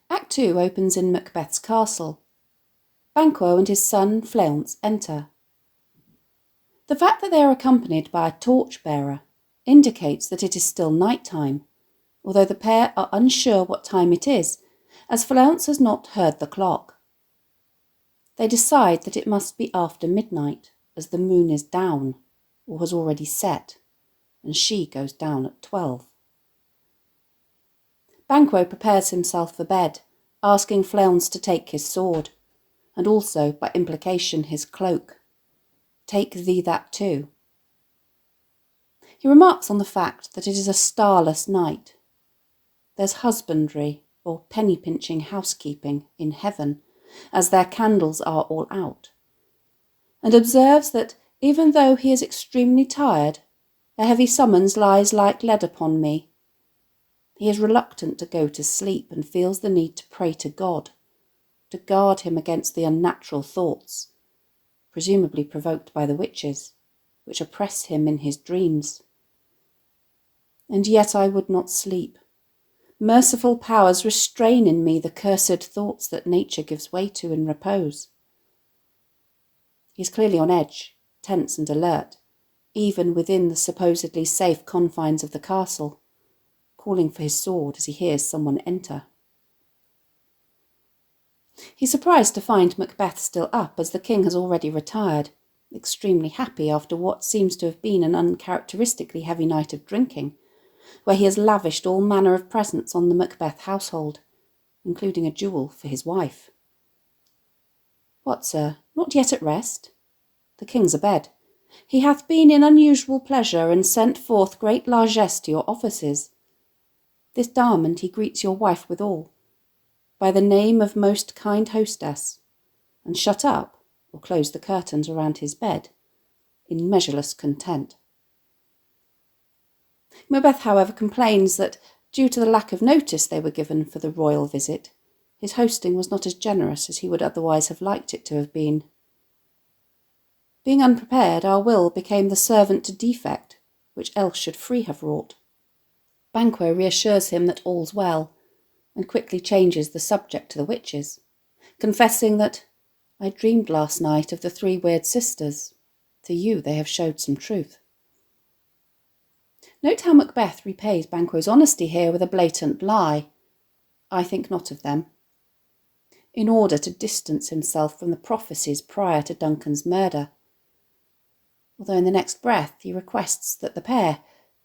Act 2 opens in Macbeth's castle. Banquo and his son Fleance enter. The fact that they are accompanied by a torch-bearer indicates that it is still night time, although the pair are unsure what time it is, as Fleance has not heard the clock. They decide that it must be after midnight, as the moon is down, or has already set, and she goes down at 12. Banquo prepares himself for bed, asking Fleance to take his sword, and also, by implication, his cloak. Take thee that too. He remarks on the fact that it is a starless night. There's husbandry, or penny-pinching housekeeping, in heaven, as their candles are all out, and observes that even though he is extremely tired, a heavy summons lies like lead upon me. He is reluctant to go to sleep and feels the need to pray to God, to guard him against the unnatural thoughts, presumably provoked by the witches, which oppress him in his dreams. And yet I would not sleep. Merciful powers, restrain in me the cursed thoughts that nature gives way to in repose. He is clearly on edge, tense and alert, even within the supposedly safe confines of the castle, calling for his sword as he hears someone enter. He's surprised to find Macbeth still up, as the king has already retired, extremely happy after what seems to have been an uncharacteristically heavy night of drinking, where he has lavished all manner of presents on the Macbeth household, including a jewel for his wife. What, sir, not yet at rest? The king's abed. He hath been in unusual pleasure, and sent forth great largesse to your offices. This diamond he greets your wife withal, by the name of most kind hostess, and shut up, or closed the curtains around his bed, in measureless content. Macbeth, however, complains that, due to the lack of notice they were given for the royal visit, his hosting was not as generous as he would otherwise have liked it to have been. Being unprepared, our will became the servant to defect, which else should free have wrought. Banquo reassures him that all's well, and quickly changes the subject to the witches, confessing that, I dreamed last night of the 3 weird sisters. To you they have showed some truth. Note how Macbeth repays Banquo's honesty here with a blatant lie. I think not of them. In order to distance himself from the prophecies prior to Duncan's murder. Although in the next breath he requests that the pair,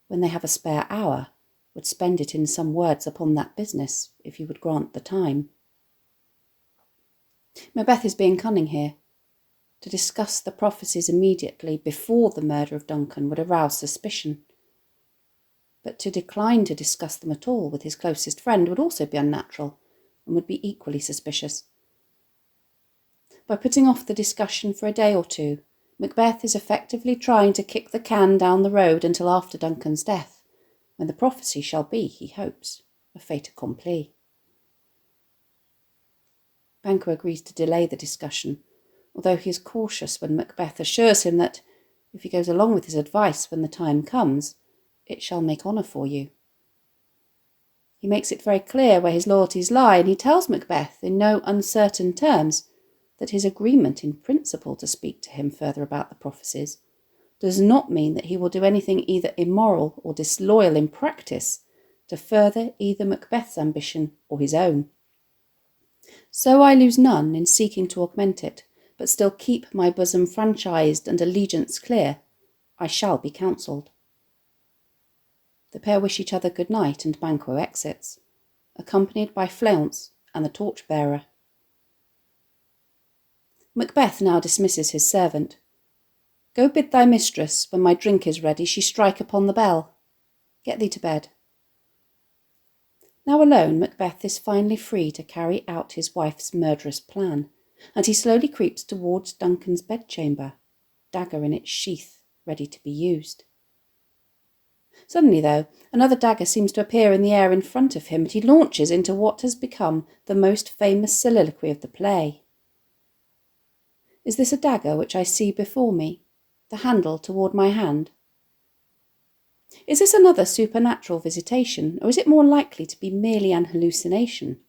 when they have a spare hour, would spend it in some words upon that business, if he would grant the time. Macbeth is being cunning here. To discuss the prophecies immediately before the murder of Duncan would arouse suspicion. But to decline to discuss them at all with his closest friend would also be unnatural, and would be equally suspicious. By putting off the discussion for a day or two, Macbeth is effectively trying to kick the can down the road until after Duncan's death, when the prophecy shall be, he hopes, a fait accompli. Banquo agrees to delay the discussion, although he is cautious when Macbeth assures him that, if he goes along with his advice when the time comes, it shall make honour for you. He makes it very clear where his loyalties lie, and he tells Macbeth in no uncertain terms that his agreement in principle to speak to him further about the prophecies does not mean that he will do anything either immoral or disloyal in practice to further either Macbeth's ambition or his own. So I lose none in seeking to augment it, but still keep my bosom franchised and allegiance clear. I shall be counselled. The pair wish each other good night, and Banquo exits, accompanied by Fleance and the torch-bearer. Macbeth now dismisses his servant. Go bid thy mistress, when my drink is ready, she strike upon the bell. Get thee to bed. Now alone, Macbeth is finally free to carry out his wife's murderous plan, and he slowly creeps towards Duncan's bedchamber, dagger in its sheath, ready to be used. Suddenly, though, another dagger seems to appear in the air in front of him, and he launches into what has become the most famous soliloquy of the play. Is this a dagger which I see before me, the handle toward my hand? Is this another supernatural visitation, or is it more likely to be merely an hallucination?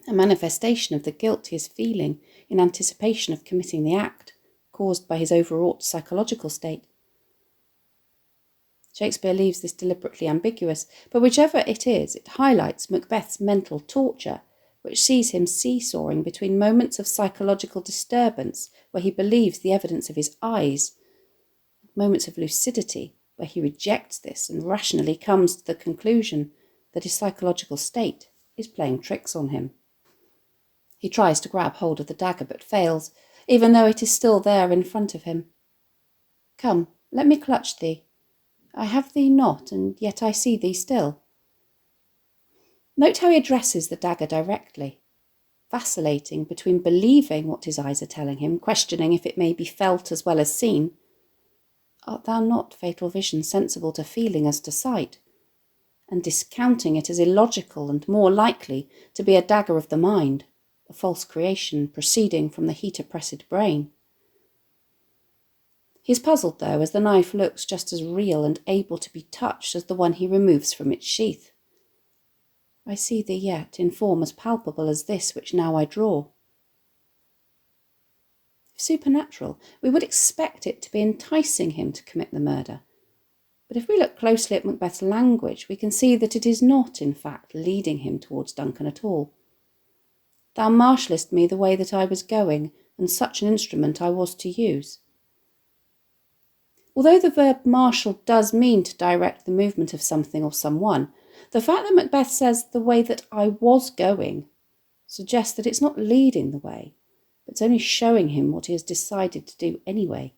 a manifestation of the guilt he is feeling in anticipation of committing the act, caused by his overwrought psychological state. Shakespeare leaves this deliberately ambiguous, but whichever it is, it highlights Macbeth's mental torture, which sees him seesawing between moments of psychological disturbance where he believes the evidence of his eyes, and moments of lucidity where he rejects this and rationally comes to the conclusion that his psychological state is playing tricks on him. He tries to grab hold of the dagger but fails, even though it is still there in front of him. "Come, let me clutch thee. I have thee not, and yet I see thee still." Note how he addresses the dagger directly, vacillating between believing what his eyes are telling him, questioning if it may be felt as well as seen. "Art thou not, fatal vision, sensible to feeling as to sight?" and discounting it as illogical and more likely to be a dagger of the mind, a false creation proceeding from the heat-oppressed brain. He is puzzled, though, as the knife looks just as real and able to be touched as the one he removes from its sheath. "I see thee yet, in form as palpable as this which now I draw." If supernatural, we would expect it to be enticing him to commit the murder. But if we look closely at Macbeth's language, we can see that it is not, in fact, leading him towards Duncan at all. "Thou marshallest me the way that I was going, and such an instrument I was to use." Although the verb marshal does mean to direct the movement of something or someone, the fact that Macbeth says "the way that I was going" suggests that it's not leading the way, but it's only showing him what he has decided to do anyway.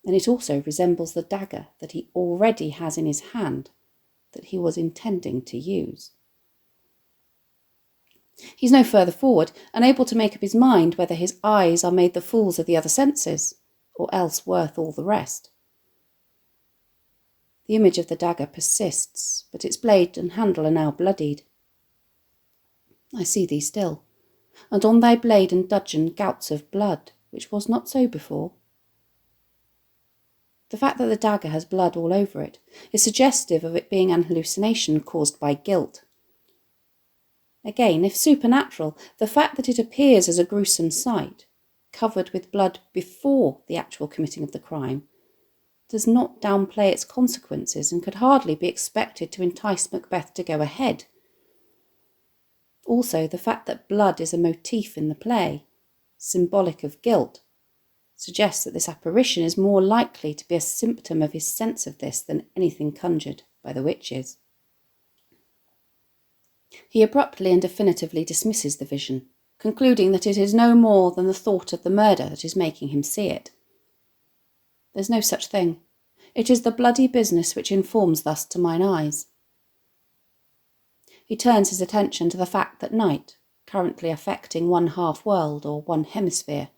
And it also resembles the dagger that he already has in his hand, that he was intending to use. He's no further forward, unable to make up his mind whether his eyes are made the fools of the other senses, or else worth all the rest. The image of the dagger persists, but its blade and handle are now bloodied. "I see thee still, and on thy blade and dudgeon gouts of blood, which was not so before." The fact that the dagger has blood all over it is suggestive of it being an hallucination caused by guilt. Again, if supernatural, the fact that it appears as a gruesome sight, covered with blood before the actual committing of the crime, does not downplay its consequences and could hardly be expected to entice Macbeth to go ahead. Also, the fact that blood is a motif in the play, symbolic of guilt, suggests that this apparition is more likely to be a symptom of his sense of this than anything conjured by the witches. He abruptly and definitively dismisses the vision, concluding that it is no more than the thought of the murder that is making him see it. There's no such thing. It is the bloody business which informs thus to mine eyes. He turns his attention to the fact that night, currently affecting one half-world or one hemisphere,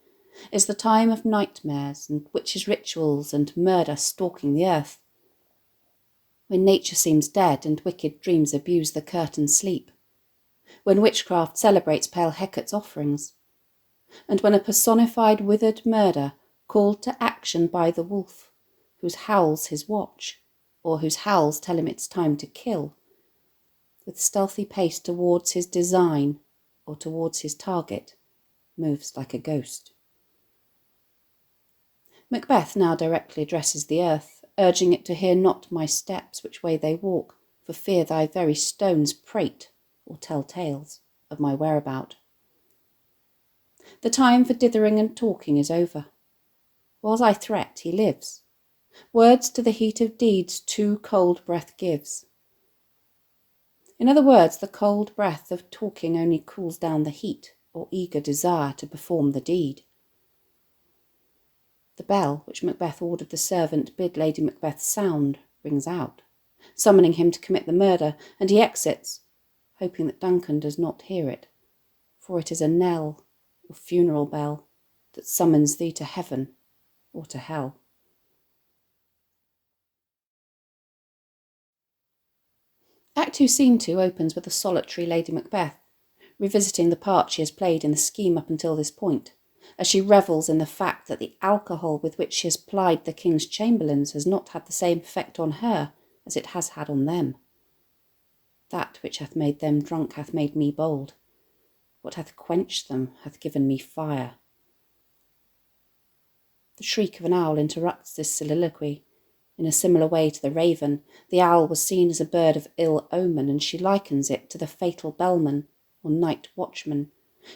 is the time of nightmares and witches' rituals and murder stalking the earth. When nature seems dead and wicked dreams abuse the curtained sleep. When witchcraft celebrates pale Hecate's offerings. And when a personified withered murder, called to action by the wolf, whose howls his watch, or whose howls tell him it's time to kill, with stealthy pace towards his design or towards his target, moves like a ghost. Macbeth now directly addresses the earth, urging it to hear not my steps which way they walk, for fear thy very stones prate or tell tales of my whereabout. The time for dithering and talking is over. Whiles I threat, he lives. Words to the heat of deeds too cold breath gives. In other words, the cold breath of talking only cools down the heat or eager desire to perform the deed. The bell, which Macbeth ordered the servant bid Lady Macbeth sound, rings out, summoning him to commit the murder, and he exits, hoping that Duncan does not hear it, for it is a knell, or funeral bell, that summons thee to heaven or to hell. Act 2, Scene 2 opens with a solitary Lady Macbeth, revisiting the part she has played in the scheme up until this point, as she revels in the fact that the alcohol with which she has plied the king's chamberlains has not had the same effect on her as it has had on them. That which hath made them drunk hath made me bold. What hath quenched them hath given me fire. The shriek of an owl interrupts this soliloquy. In a similar way to the raven, the owl was seen as a bird of ill omen, and she likens it to the fatal bellman, or night watchman,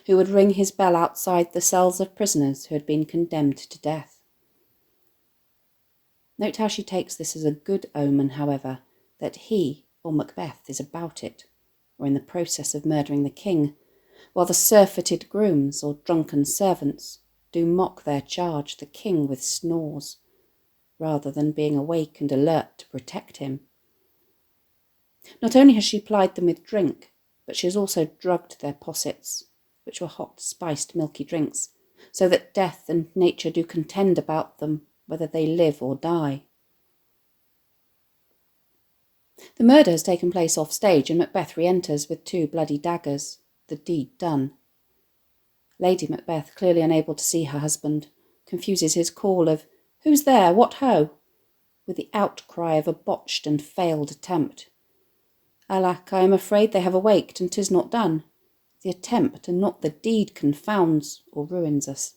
who would ring his bell outside the cells of prisoners who had been condemned to death. Note how she takes this as a good omen, however, that he, or Macbeth, is about it, or in the process of murdering the king, while the surfeited grooms or drunken servants do mock their charge, the king, with snores, rather than being awake and alert to protect him. Not only has she plied them with drink, but she has also drugged their possets, which were hot, spiced, milky drinks, so that death and nature do contend about them, whether they live or die. The murder has taken place off stage, and Macbeth re-enters with 2 bloody daggers, the deed done. Lady Macbeth, clearly unable to see her husband, confuses his call of "Who's there? What ho?" with the outcry of a botched and failed attempt. "Alack, I am afraid they have awaked, and 'tis not done. The attempt and not the deed confounds or ruins us."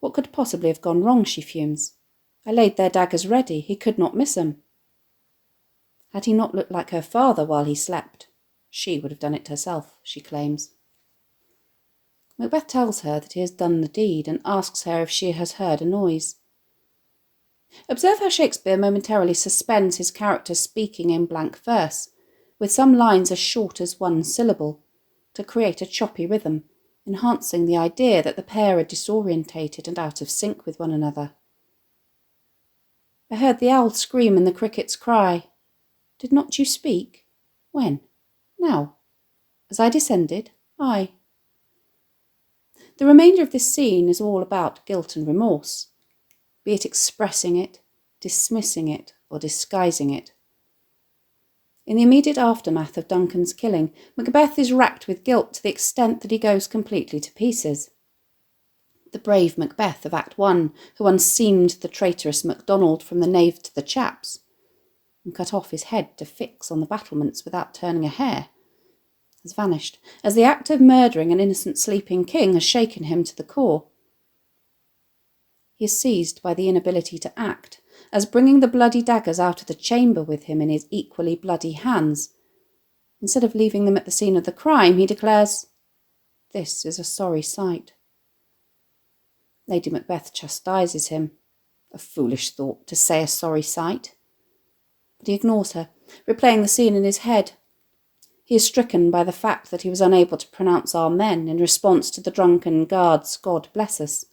What could possibly have gone wrong, she fumes. I laid their daggers ready, he could not miss 'em. Had he not looked like her father while he slept, she would have done it herself, she claims. Macbeth tells her that he has done the deed and asks her if she has heard a noise. Observe how Shakespeare momentarily suspends his character speaking in blank verse, with some lines as short as 1 syllable, to create a choppy rhythm, enhancing the idea that the pair are disorientated and out of sync with one another. I heard the owl scream and the crickets cry. Did not you speak? When? Now? As I descended? Aye. The remainder of this scene is all about guilt and remorse, be it expressing it, dismissing it, or disguising it. In the immediate aftermath of Duncan's killing, Macbeth is racked with guilt to the extent that he goes completely to pieces. The brave Macbeth of Act 1, who unseamed the traitorous MacDonald from the nave to the chaps, and cut off his head to fix on the battlements without turning a hair, has vanished, as the act of murdering an innocent sleeping king has shaken him to the core. He is seized by the inability to act, as bringing the bloody daggers out of the chamber with him in his equally bloody hands. Instead of leaving them at the scene of the crime, he declares, "This is a sorry sight." Lady Macbeth chastises him. A foolish thought to say a sorry sight. But he ignores her, replaying the scene in his head. He is stricken by the fact that he was unable to pronounce Amen in response to the drunken guards' God bless us,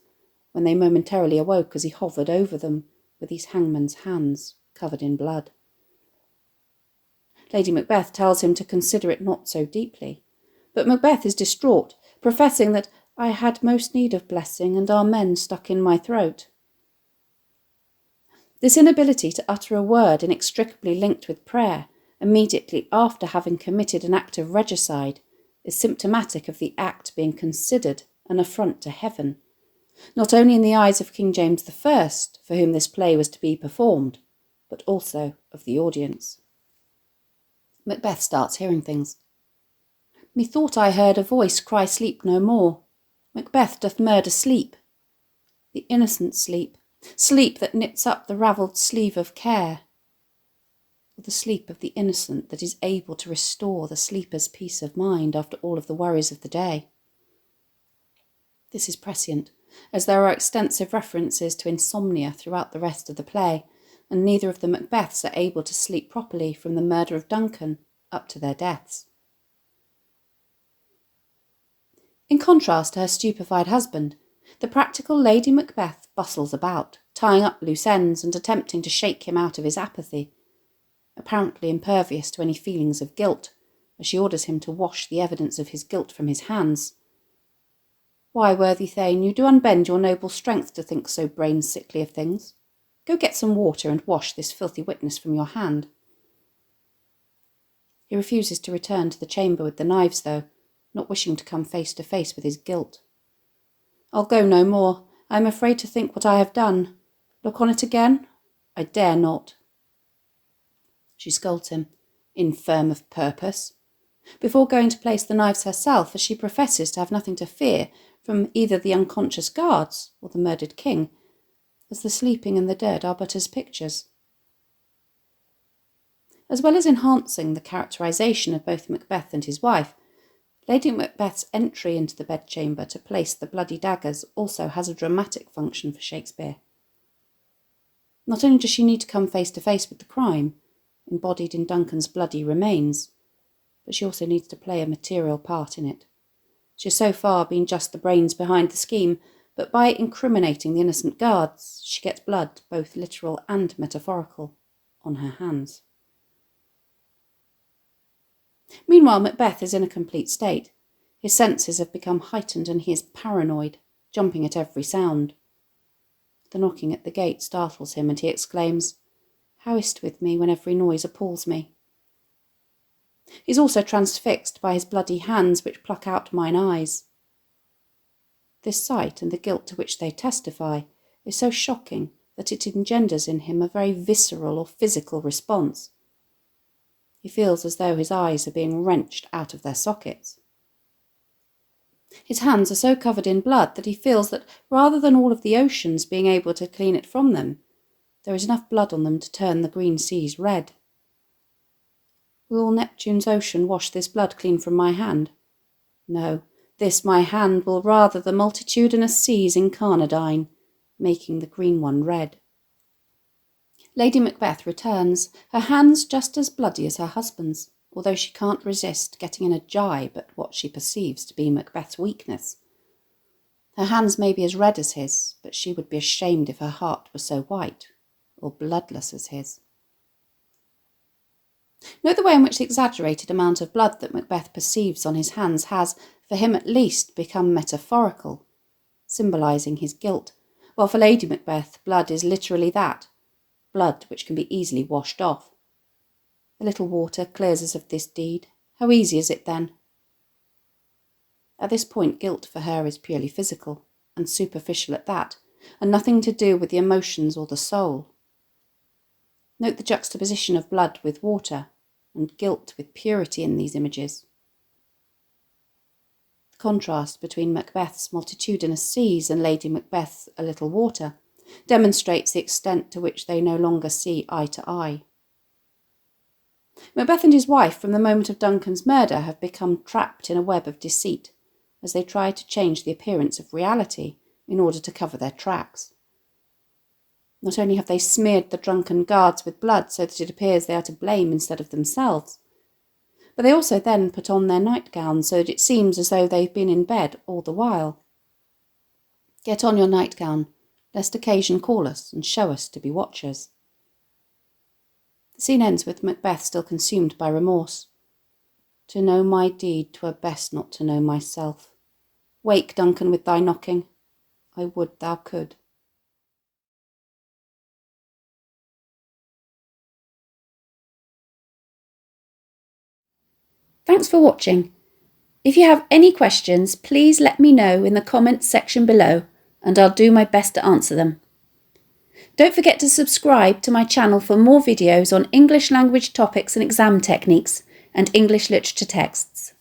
when they momentarily awoke as he hovered over them with his hangman's hands covered in blood. Lady Macbeth tells him to consider it not so deeply, but Macbeth is distraught, professing that I had most need of blessing and Amen stuck in my throat. This inability to utter a word inextricably linked with prayer immediately after having committed an act of regicide is symptomatic of the act being considered an affront to heaven, not only in the eyes of King James I, for whom this play was to be performed, but also of the audience. Macbeth starts hearing things. "Methought I heard a voice cry sleep no more. Macbeth doth murder sleep. The innocent sleep, sleep that knits up the ravelled sleeve of care, or the sleep of the innocent that is able to restore the sleeper's peace of mind after all of the worries of the day." This is prescient, as there are extensive references to insomnia throughout the rest of the play, and neither of the Macbeths are able to sleep properly from the murder of Duncan up to their deaths. In contrast to her stupefied husband, the practical Lady Macbeth bustles about, tying up loose ends and attempting to shake him out of his apathy, apparently impervious to any feelings of guilt, as she orders him to wash the evidence of his guilt from his hands. "Why, worthy Thane, you do unbend your noble strength to think so brain-sickly of things. Go get some water and wash this filthy witness from your hand." He refuses to return to the chamber with the knives, though, not wishing to come face to face with his guilt. "I'll go no more. I am afraid to think what I have done. Look on it again? I dare not." She scolds him, infirm of purpose. before going to place the knives herself, as she professes to have nothing to fear from either the unconscious guards or the murdered king, as the sleeping and the dead are but as pictures. As well as enhancing the characterisation of both Macbeth and his wife, Lady Macbeth's entry into the bedchamber to place the bloody daggers also has a dramatic function for Shakespeare. Not only does she need to come face to face with the crime, embodied in Duncan's bloody remains, but she also needs to play a material part in it. She has so far been just the brains behind the scheme, but by incriminating the innocent guards, she gets blood, both literal and metaphorical, on her hands. Meanwhile, Macbeth is in a complete state. His senses have become heightened and he is paranoid, jumping at every sound. The knocking at the gate startles him and he exclaims, "How is't with me when every noise appalls me?" He is also transfixed by his bloody hands which pluck out mine eyes. This sight and the guilt to which they testify is so shocking that it engenders in him a very visceral or physical response. He feels as though his eyes are being wrenched out of their sockets. His hands are so covered in blood that he feels that rather than all of the oceans being able to clean it from them, there is enough blood on them to turn the green seas red. Will all Neptune's ocean wash this blood clean from my hand? No, this my hand will rather the multitudinous seas incarnadine, making the green one red. Lady Macbeth returns, her hands just as bloody as her husband's, although she can't resist getting in a jibe at what she perceives to be Macbeth's weakness. Her hands may be as red as his, but she would be ashamed if her heart were so white, or bloodless as his. Note the way in which the exaggerated amount of blood that Macbeth perceives on his hands has, for him at least, become metaphorical, symbolising his guilt, while for Lady Macbeth blood is literally that, blood which can be easily washed off. A little water clears us of this deed. How easy is it then? At this point, guilt for her is purely physical, and superficial at that, and nothing to do with the emotions or the soul. Note the juxtaposition of blood with water, and guilt with purity in these images. The contrast between Macbeth's multitudinous seas and Lady Macbeth's a little water demonstrates the extent to which they no longer see eye to eye. Macbeth and his wife, from the moment of Duncan's murder, have become trapped in a web of deceit as they try to change the appearance of reality in order to cover their tracks. Not only have they smeared the drunken guards with blood so that it appears they are to blame instead of themselves, but they also then put on their nightgowns so that it seems as though they've been in bed all the while. Get on your nightgown, lest occasion call us and show us to be watchers. The scene ends with Macbeth still consumed by remorse. To know my deed, 'twere best not to know myself. Wake, Duncan, with thy knocking. I would thou could. Thanks for watching. If you have any questions, please let me know in the comments section below and I'll do my best to answer them. Don't forget to subscribe to my channel for more videos on English language topics and exam techniques and English literature texts.